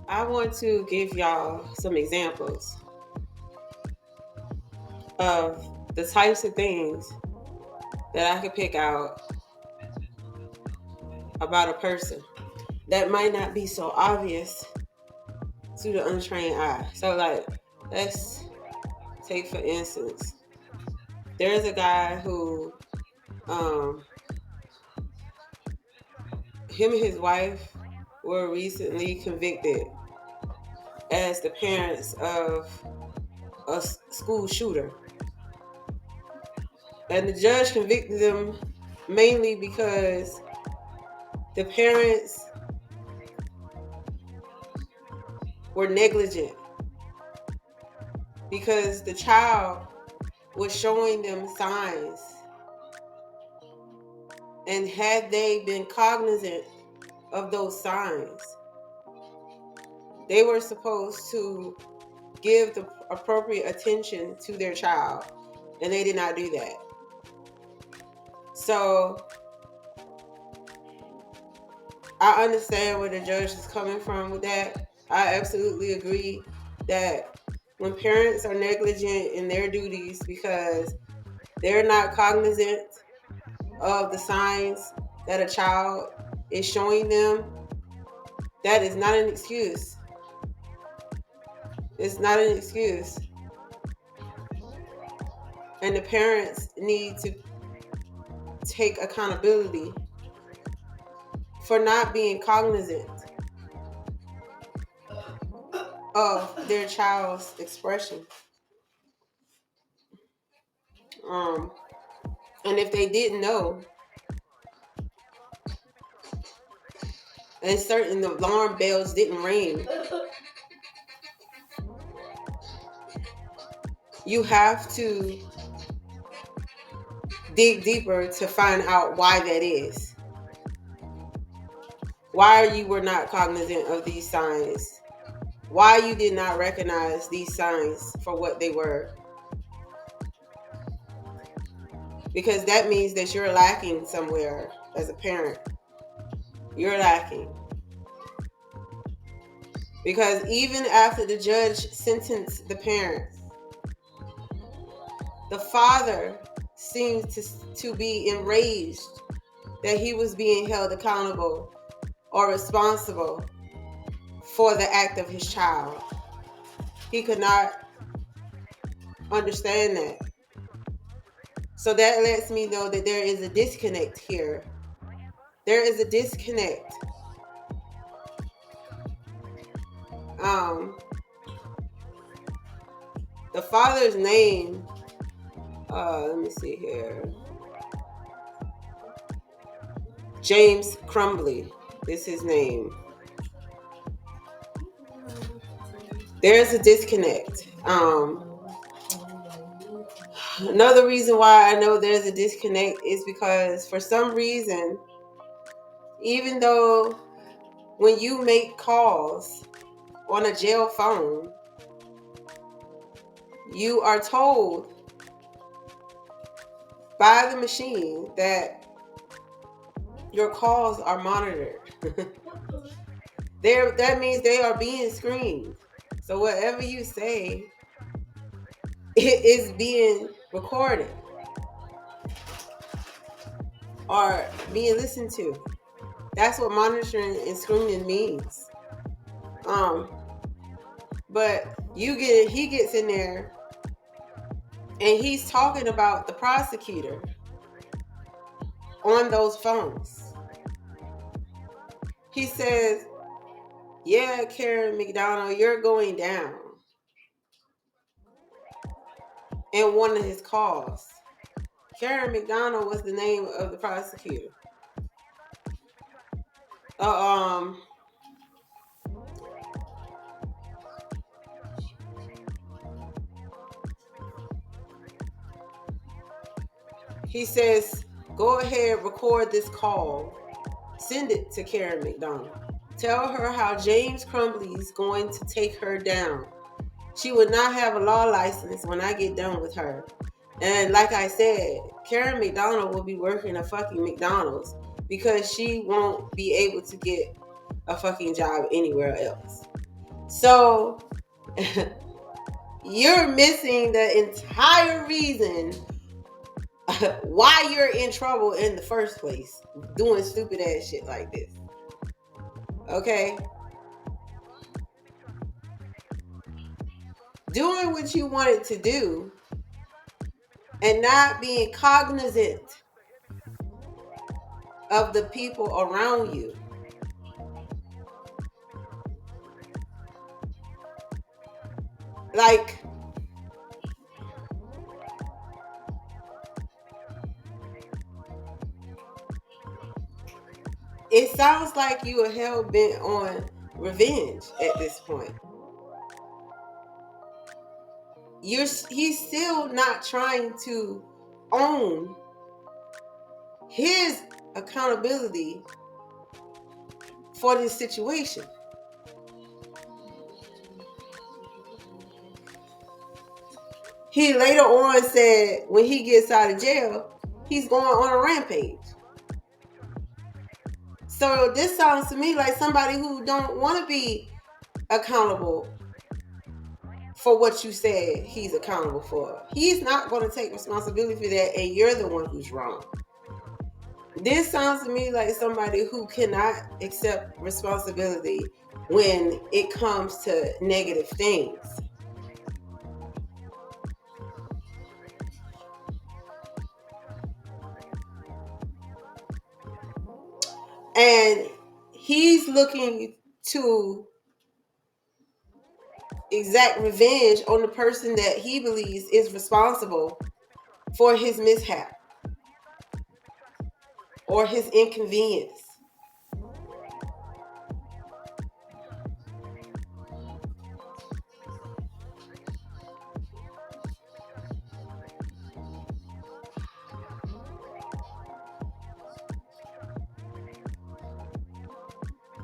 I want to give y'all some examples of the types of things that I could pick out about a person that might not be so obvious to the untrained eye. So, like, let's take for instance, there's a guy who, him and his wife were recently convicted as the parents of a school shooter. And the judge convicted them mainly because the parents were negligent, because the child was showing them signs, and had they been cognizant of those signs, they were supposed to give the appropriate attention to their child, and they did not do that. So I understand where the judge is coming from with that. I absolutely agree that when parents are negligent in their duties because they're not cognizant of the signs that a child is showing them, that is not an excuse. It's not an excuse. And the parents need to take accountability for not being cognizant of their child's expression. And if they didn't know, and certain alarm bells didn't ring, you have to dig deeper to find out why that is. Why you were not cognizant of these signs. Why you did not recognize these signs for what they were. Because that means that you're lacking somewhere as a parent. You're lacking. Because even after the judge sentenced the parents, the father seemed to be enraged that he was being held accountable or responsible for the act of his child. He could not understand that. So that lets me know that there is a disconnect here. There is a disconnect. The father's name, let me see here. James Crumbley is his name. There's a disconnect. Another reason why I know there's a disconnect is because for some reason, even though when you make calls on a jail phone, you are told by the machine that your calls are monitored. That means they are being screened. So whatever you say, it is being recorded or being listened to. That's what monitoring and screening means. But he gets in there and he's talking about the prosecutor on those phones. He says, "Yeah, Karen McDonald, you're going down," in one of his calls. Karen McDonald was the name of the prosecutor. He says, "Go ahead, record this call. Send it to Karen McDonald. Tell her how James Crumbley is going to take her down. She would not have a law license when I get done with her. And like I said, Karen McDonald will be working a fucking McDonald's because she won't be able to get a fucking job anywhere else. So you're missing the entire reason why you're in trouble in the first place, doing stupid ass shit like this. Okay? Doing what you wanted to do and not being cognizant of the people around you. Like, it sounds like you are hell bent on revenge at this point. He's still not trying to own his accountability for this situation. He later on said when he gets out of jail, he's going on a rampage. So this sounds to me like somebody who don't want to be accountable for what you said he's accountable for. He's not going to take responsibility for that, and you're the one who's wrong. This sounds to me like somebody who cannot accept responsibility when it comes to negative things. And he's looking to exact revenge on the person that he believes is responsible for his mishap or his inconvenience.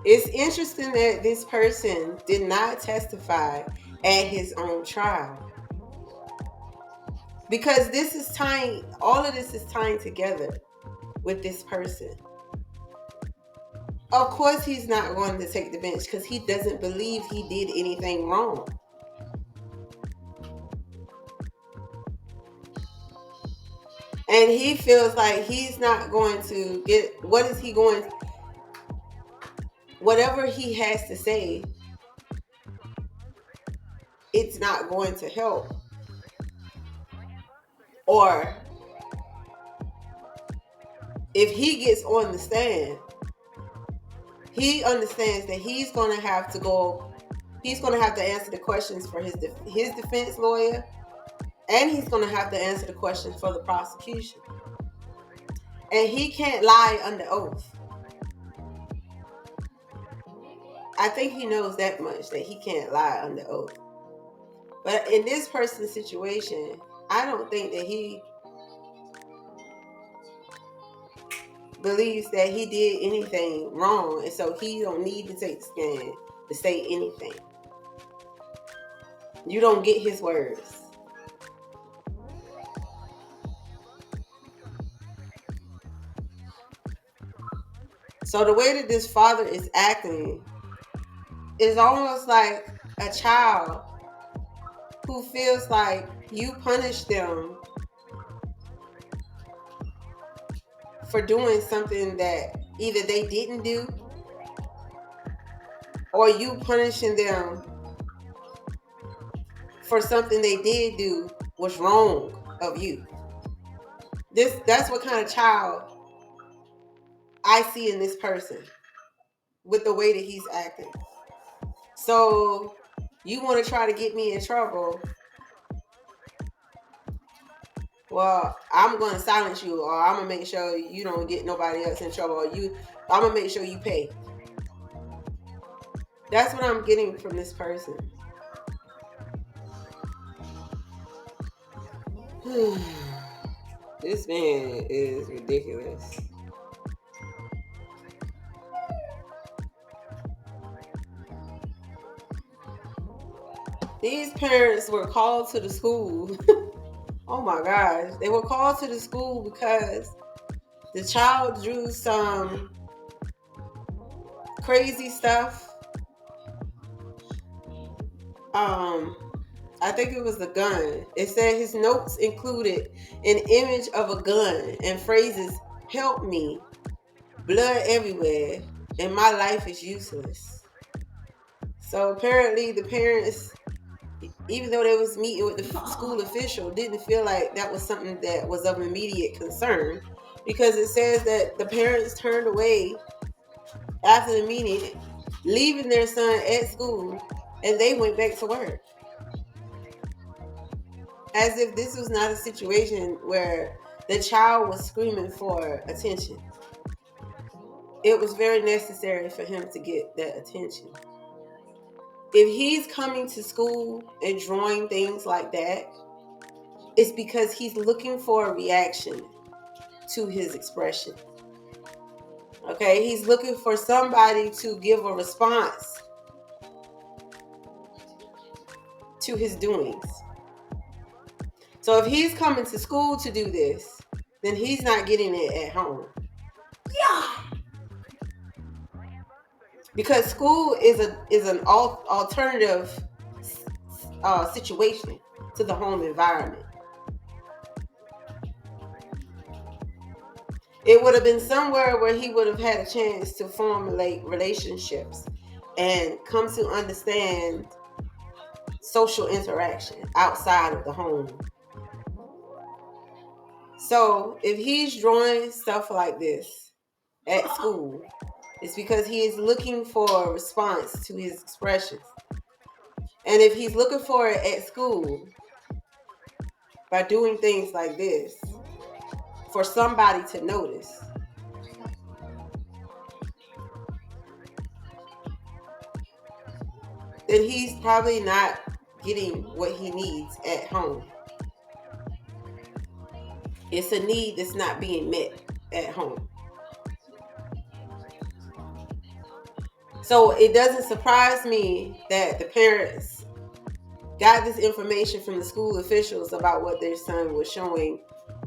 It's interesting that this person did not testify at his own trial. Because this is tying, all of this is tying together with this person. Of course he's not going to take the bench because he doesn't believe he did anything wrong. And he feels like he's not going to get, whatever he has to say, it's not going to help. Or if he gets on the stand, he understands that he's going to have to answer the questions for his defense lawyer, and he's going to have to answer the questions for the prosecution. And he can't lie under oath. I think he knows that much, that he can't lie under oath. But in this person's situation, I don't think that he believes that he did anything wrong, and so he don't need to take the stand to say anything. You don't get his words. So the way that this father is acting is almost like a child who feels like you punish them for doing something that either they didn't do, or you punishing them for something they did do was wrong of you. That's what kind of child I see in this person with the way that he's acting. So you want to try to get me in trouble? Well, I'm going to silence you, or I'm going to make sure you don't get nobody else in trouble, or I'm going to make sure you pay. That's what I'm getting from this person. This man is ridiculous. These parents were called to the school. Oh my gosh. They were called to the school because the child drew some crazy stuff I think it was the gun. It said his notes included an image of a gun and phrases, "Help me," "blood everywhere," and "my life is useless." So apparently the parents, even though they was meeting with the school official, didn't feel like that was something that was of immediate concern, because it says that the parents turned away after the meeting, leaving their son at school, and they went back to work. As if this was not a situation where the child was screaming for attention. It was very necessary for him to get that attention. If he's coming to school and drawing things like that, it's because he's looking for a reaction to his expression. Okay, he's looking for somebody to give a response to his doings. So if he's coming to school to do this, then he's not getting it at home. Yeah. Because school is an alternative situation to the home environment. It would have been somewhere where he would have had a chance to formulate relationships and come to understand social interaction outside of the home. So if he's drawing stuff like this at school, it's because he is looking for a response to his expressions. And if he's looking for it at school by doing things like this for somebody to notice, then he's probably not getting what he needs at home. It's a need that's not being met at home. So it doesn't surprise me that the parents got this information from the school officials about what their son was showing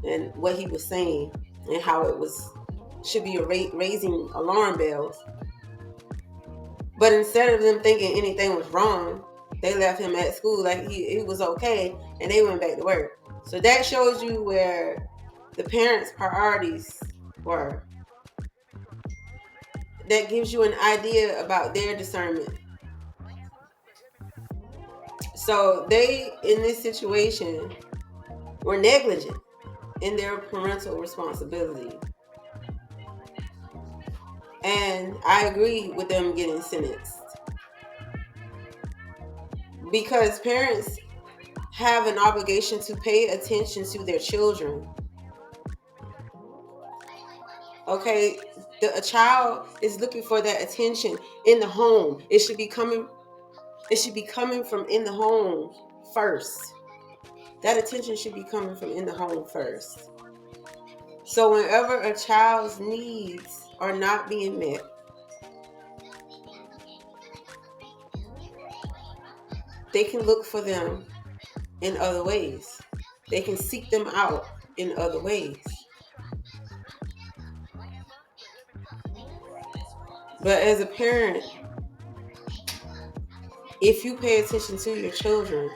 and what he was saying and how it should be raising alarm bells. But instead of them thinking anything was wrong, they left him at school like he was okay, and they went back to work. So that shows you where the parents' priorities were. That gives you an idea about their discernment. So they, in this situation, were negligent in their parental responsibility. And I agree with them getting sentenced. Because parents have an obligation to pay attention to their children. Okay, a child is looking for that attention in the home. It should be coming from in the home first. That attention should be coming from in the home first. So whenever a child's needs are not being met, they can look for them in other ways. They can seek them out in other ways. But as a parent, if you pay attention to your children,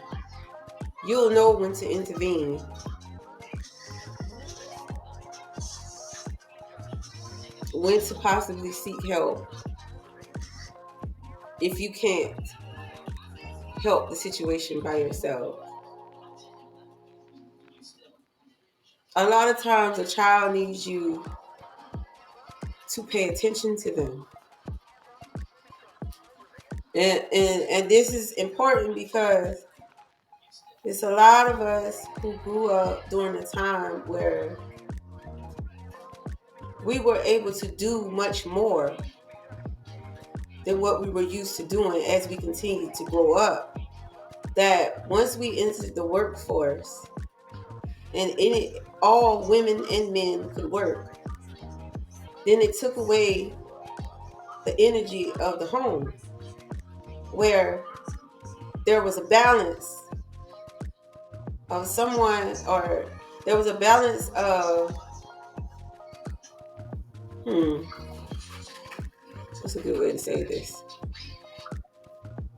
you'll know when to intervene. When to possibly seek help if you can't help the situation by yourself. A lot of times a child needs you to pay attention to them. And this is important because there's a lot of us who grew up during a time where we were able to do much more than what we were used to doing as we continued to grow up. That once we entered the workforce and in it, all women and men could work, then it took away the energy of the home, where there was a balance of someone, or there was a balance of what's a good way to say this?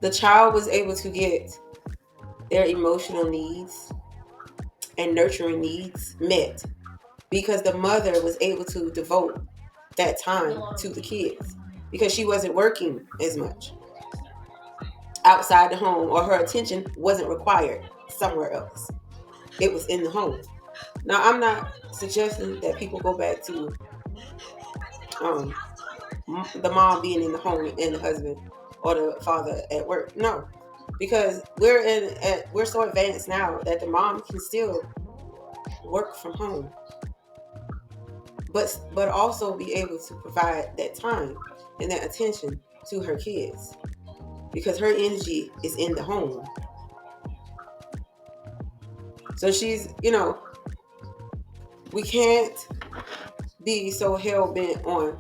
The child was able to get their emotional needs and nurturing needs met, because the mother was able to devote that time to the kids because she wasn't working as much outside the home, or her attention wasn't required somewhere else. It was in the home. Now, I'm not suggesting that people go back to the mom being in the home and the husband or the father at work. No, because we're so advanced now that the mom can still work from home, but also be able to provide that time and that attention to her kids, because her energy is in the home. So she's, we can't be so hell bent on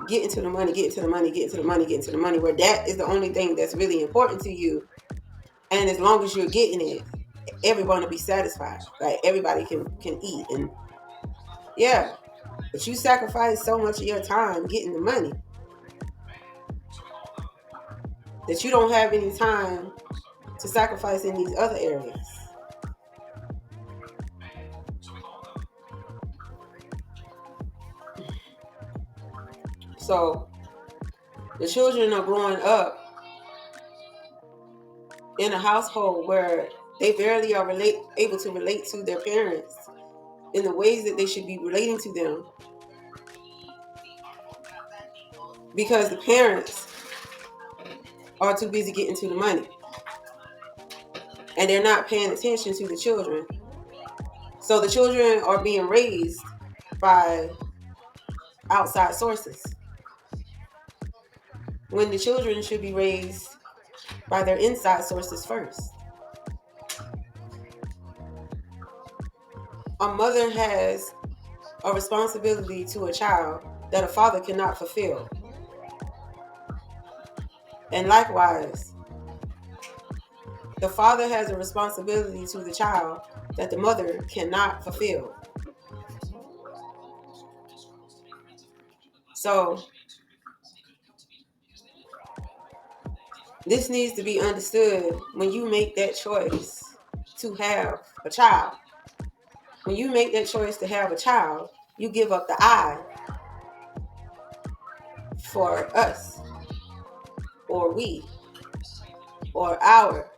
getting to the money, where that is the only thing that's really important to you. And as long as you're getting it, everyone will be satisfied. Like, everybody can eat, and yeah, but you sacrifice so much of your time getting the money that you don't have any time to sacrifice in these other areas. So the children are growing up in a household where they barely are able to relate to their parents in the ways that they should be relating to them, because the parents are too busy getting to the money and they're not paying attention to the children. So the children are being raised by outside sources when the children should be raised by their inside sources first. A mother has a responsibility to a child that a father cannot fulfill. And likewise, the father has a responsibility to the child that the mother cannot fulfill. So this needs to be understood when you make that choice to have a child. When you make that choice to have a child, you give up the I for us, or we, or our.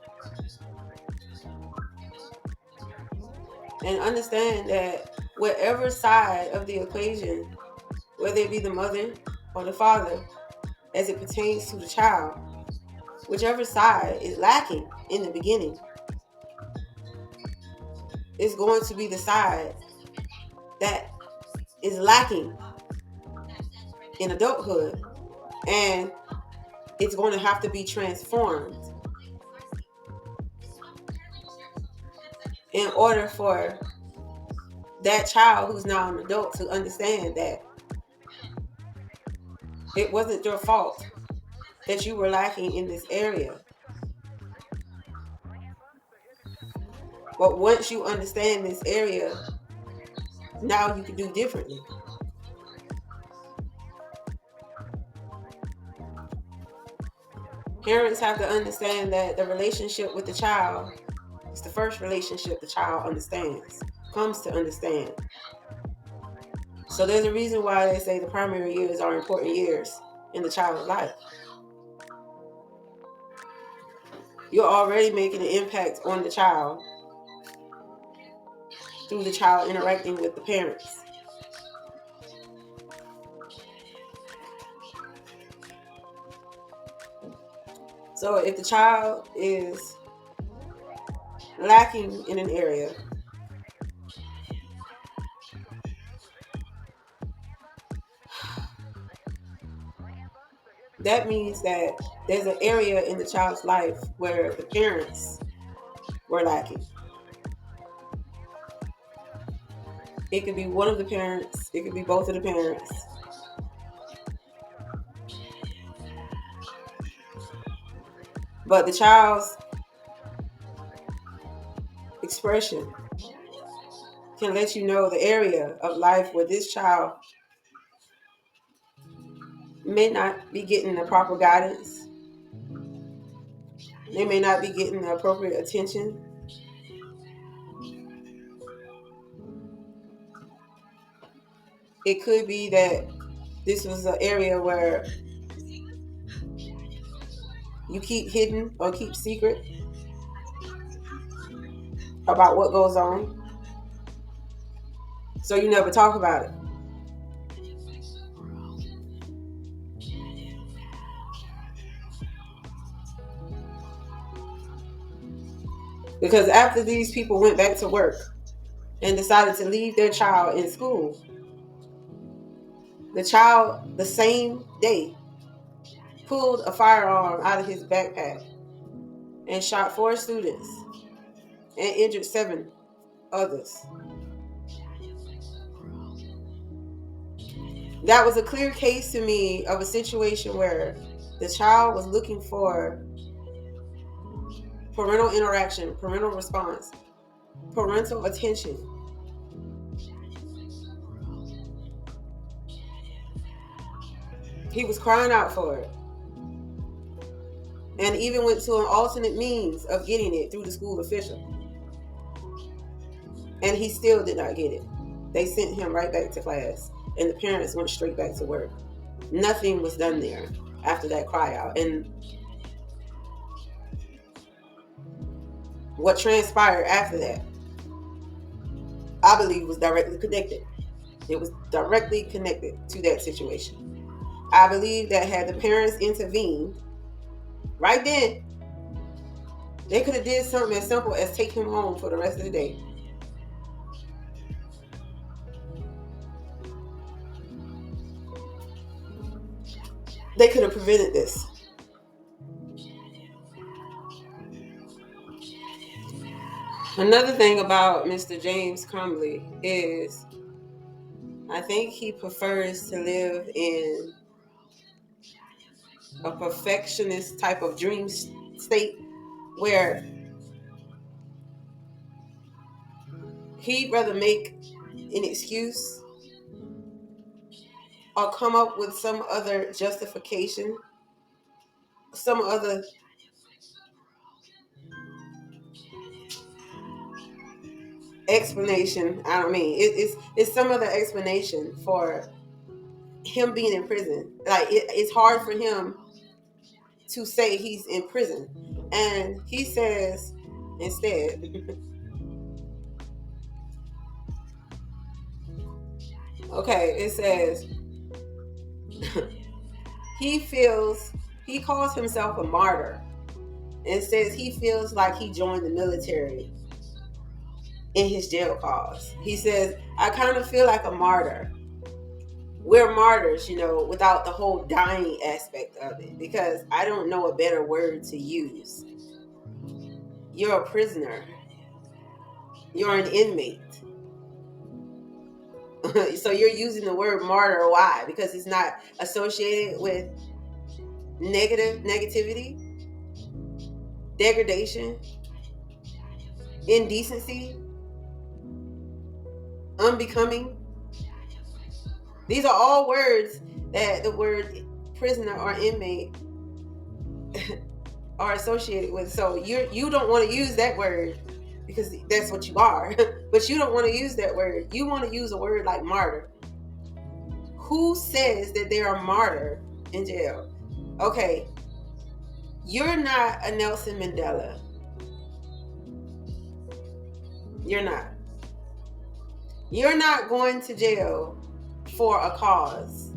And understand that whatever side of the equation, whether it be the mother or the father, as it pertains to the child, whichever side is lacking in the beginning is going to be the side that is lacking in adulthood, and it's going to have to be transformed in order for that child who's now an adult to understand that it wasn't your fault that you were lacking in this area. But once you understand this area, now you can do differently. Parents have to understand that the relationship with the child is the first relationship the child comes to understand. So there's a reason why they say the primary years are important years in the child's life. You're already making an impact on the child through the child interacting with the parents. So if the child is lacking in an area, that means that there's an area in the child's life where the parents were lacking. It could be one of the parents, it could be both of the parents. But the child's expression can let you know the area of life where this child may not be getting the proper guidance, They may not be getting the appropriate attention. It could be that this was an area where you keep hidden or keep secret about what goes on, so you never talk about it. Because after these people went back to work and decided to leave their child in school, the child, the same day, pulled a firearm out of his backpack and shot 4 students and injured 7 others. That was a clear case to me of a situation where the child was looking for parental interaction, parental response, parental attention. He was crying out for it. And even went to an alternate means of getting it through the school official. And he still did not get it. They sent him right back to class. And the parents went straight back to work. Nothing was done there after that cry out. And what transpired after that, I believe, was directly connected. It was directly connected to that situation. I believe that had the parents intervened right then, they could have did something as simple as take him home for the rest of the day. They could have prevented this. Another thing about Mr. James Crumbley is I think he prefers to live in a perfectionist type of dream state where he'd rather make an excuse or come up with some other justification, some other explanation. It's some other explanation for him being in prison. Like it's hard for him to say he's in prison, and he says instead, okay, it says he calls himself a martyr, and says he feels like he joined the military in his jail cause. He says, I kind of feel like a martyr. We're martyrs, without the whole dying aspect of it, because I don't know a better word to use. You're a prisoner. You're an inmate. So you're using the word martyr. Why? Because it's not associated with negativity, degradation, indecency, unbecoming. These are all words that the word prisoner or inmate are associated with. So you don't want to use that word because that's what you are. But you don't want to use that word. You want to use a word like martyr. Who says that they're a martyr in jail? Okay, you're not a Nelson Mandela. You're not. You're not going to jail for a cause.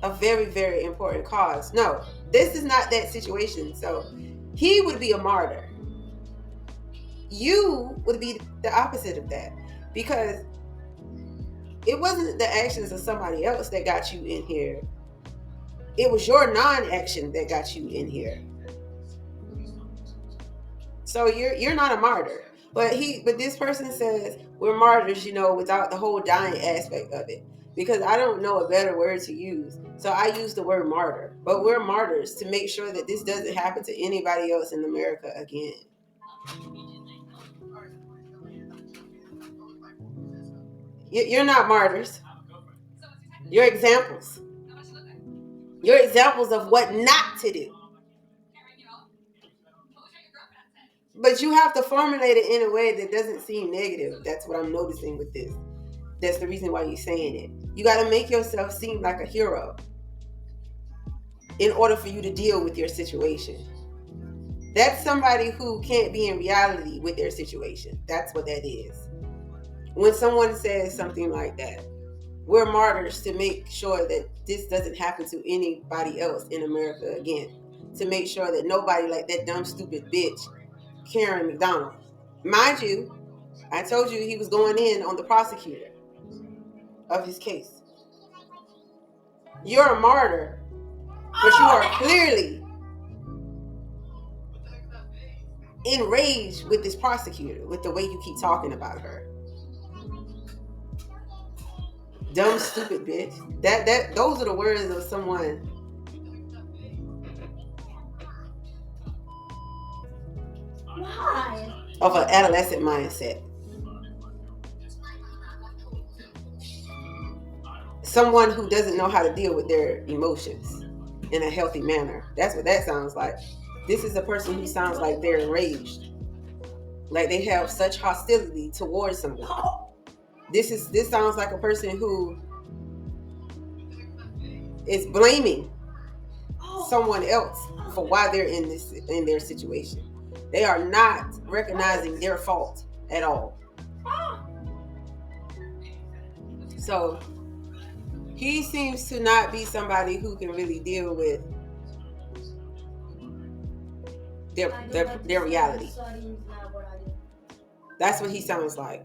A very, very important cause. No, this is not that situation. So he would be a martyr. You would be the opposite of that, because it wasn't the actions of somebody else that got you in here. It was your non-action that got you in here. So you're not a martyr. But this person says we're martyrs, without the whole dying aspect of it. Because I don't know a better word to use. So I use the word martyr. But we're martyrs to make sure that this doesn't happen to anybody else in America again. You're not martyrs. You're examples. You're examples of what not to do. But you have to formulate it in a way that doesn't seem negative. That's what I'm noticing with this. That's the reason why you're saying it. You got to make yourself seem like a hero in order for you to deal with your situation. That's somebody who can't be in reality with their situation. That's what that is. When someone says something like that, we're martyrs to make sure that this doesn't happen to anybody else in America again. To make sure that nobody like that dumb, stupid bitch, Karen McDonald. Mind you, I told you he was going in on the prosecutor of his case. You're a martyr, but you are clearly enraged with this prosecutor, with the way you keep talking about her. Dumb, stupid bitch. Those are the words of someone of an adolescent mindset. Someone who doesn't know how to deal with their emotions in a healthy manner. That's what that sounds like. This is a person who sounds like they're enraged. Like they have such hostility towards someone. This sounds like a person who is blaming someone else for why they're in their situation. They are not recognizing their fault at all. So he seems to not be somebody who can really deal with their reality. That's what he sounds like.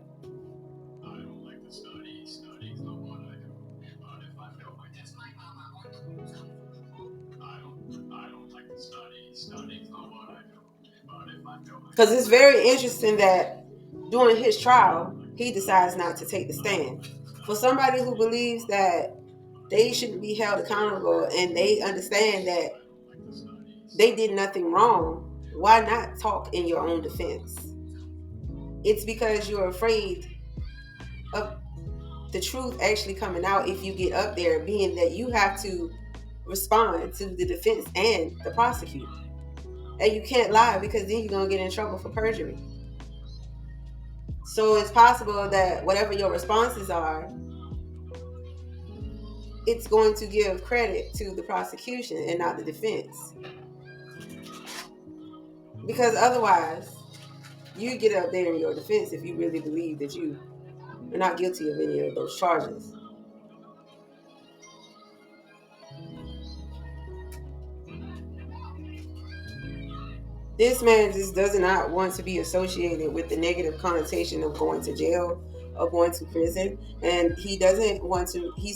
Because it's very interesting that during his trial, he decides not to take the stand. For somebody who believes that they shouldn't be held accountable and they understand that they did nothing wrong, why not talk in your own defense? It's because you're afraid of the truth actually coming out if you get up there, being that you have to respond to the defense and the prosecutor. And you can't lie because then you're going to get in trouble for perjury. So it's possible that whatever your responses are, it's going to give credit to the prosecution and not the defense. Because otherwise, you get up there in your defense if you really believe that you are not guilty of any of those charges. This man just does not want to be associated with the negative connotation of going to jail or going to prison. And he's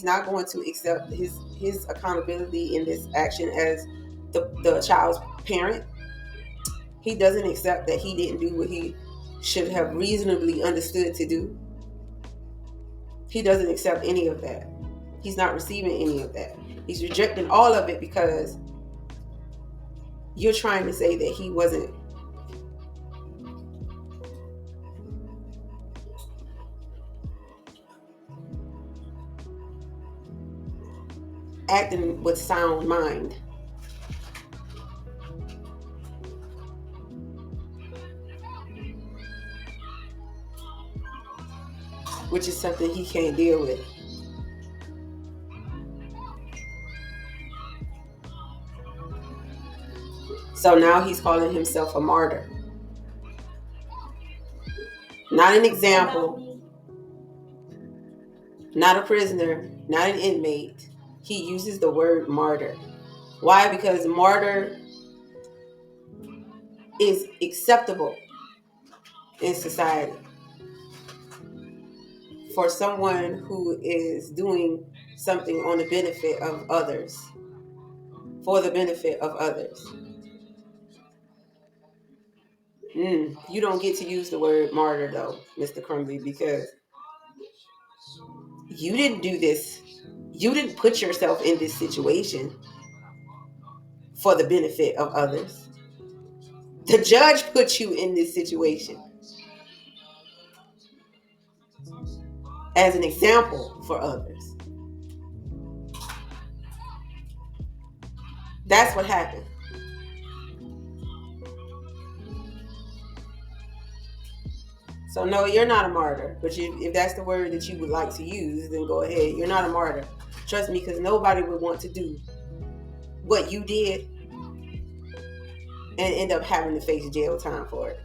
not going to accept his accountability in this action as the child's parent. He doesn't accept that he didn't do what he should have reasonably understood to do. He doesn't accept any of that. He's not receiving any of that. He's rejecting all of it because you're trying to say that he wasn't acting with sound mind. Which is something he can't deal with. So now he's calling himself a martyr. Not an example, not a prisoner, not an inmate. He uses the word martyr. Why? Because martyr is acceptable in society for someone who is doing something on the benefit of others, for the benefit of others. You don't get to use the word martyr though, Mr. Crumbley, because you didn't do this. You didn't put yourself in this situation for the benefit of others. The judge put you in this situation as an example for others. That's what happened. So no, you're not a martyr. But if that's the word that you would like to use, then go ahead. You're not a martyr. Trust me, because nobody would want to do what you did and end up having to face jail time for it.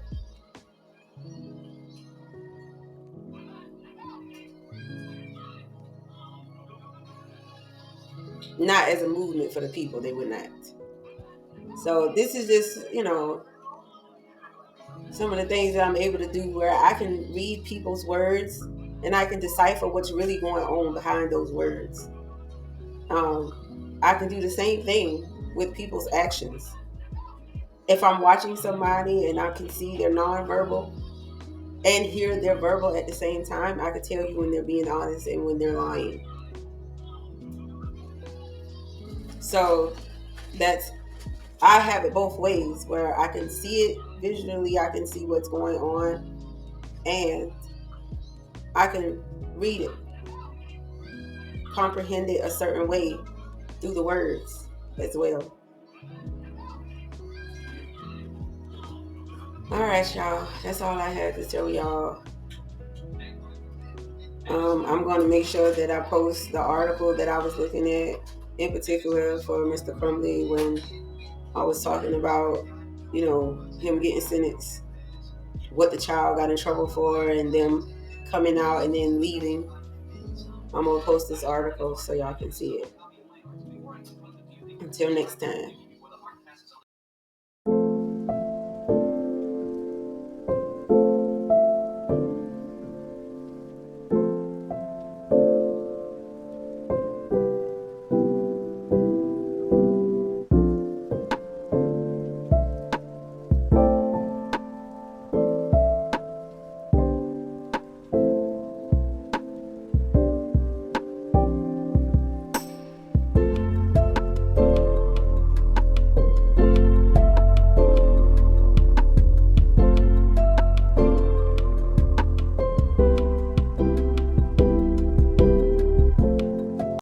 Not as a movement for the people, they would not. So this is just, some of the things that I'm able to do where I can read people's words and I can decipher what's really going on behind those words. I can do the same thing with people's actions. If I'm watching somebody and I can see their nonverbal and hear their verbal at the same time, I can tell you when they're being honest and when they're lying. So I have it both ways where I can see it visually, I can see what's going on, and I can read it, comprehend it a certain way through the words as well. All right, y'all. That's all I had to tell y'all. I'm going to make sure that I post the article that I was looking at, in particular for Mr. Crumbley, when I was talking about, him getting sentenced, what the child got in trouble for, and them coming out and then leaving. I'm going to post this article so y'all can see it. Until next time.